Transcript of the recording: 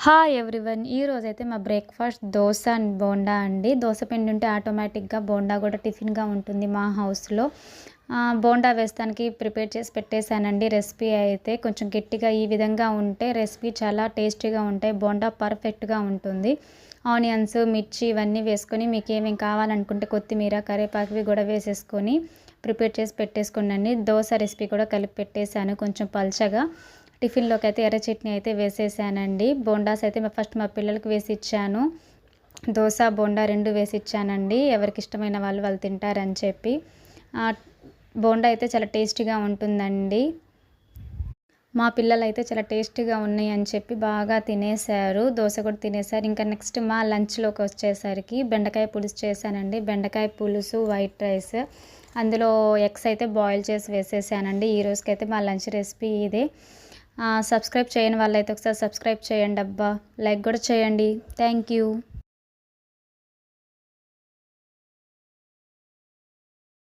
Hi everyone. ఈరోజైతే మా breakfast dosa and bonda అండి. దోశ పిండి ఉంటే ఆటోమేటిక్గా బోండా కూడా టిఫిన్గా ఉంటుంది మా హౌస్లో. బోండా వేస్తానికి ప్రిపేర్ చేసి పెట్టేశానండి. రెసిపీ అయితే కొంచెం గట్టిగా ఈ విధంగా ఉంటే రెసిపీ చాలా టేస్టీగా ఉంటాయి. బోండా పర్ఫెక్ట్గా ఉంటుంది. ఆనియన్స్, మిర్చి ఇవన్నీ వేసుకొని మీకు ఏమేమి కావాలనుకుంటే కొత్తిమీర, కరివేపాకువి కూడా వేసేసుకొని ప్రిపేర్ చేసి పెట్టేసుకోండి. దోశ రెసిపీ కూడా కలిపి పెట్టేశాను కొంచెం పల్చగా. టిఫిన్లోకి అయితే ఎర్ర చట్నీ అయితే వేసేసానండి. బోండాస్ అయితే ఫస్ట్ మా పిల్లలకి వేసి ఇచ్చాను. దోశ, బోండా 2 వేసి ఇచ్చానండి. ఎవరికి ఇష్టమైన వాళ్ళు తింటారని చెప్పి. బోండా అయితే చాలా టేస్టీగా ఉంటుందండి. మా పిల్లలైతే చాలా టేస్టీగా ఉన్నాయి అని చెప్పి బాగా తినేశారు. దోశ కూడా తినేశారు. ఇంకా నెక్స్ట్ మా లంచ్లోకి వచ్చేసరికి బెండకాయ పులుసు చేశానండి. బెండకాయ పులుసు, వైట్ రైస్, అందులో ఎగ్స్ అయితే బాయిల్ చేసి వేసేసానండి. ఈ రోజుకైతే మా లంచ్ రెసిపీ ఇదే. సబ్స్క్రైబ్ చేయని వాళ్ళైతే ఒకసారి సబ్స్క్రైబ్ చేయండి అబ్బా. లైక్ కూడా చేయండి. Thank you.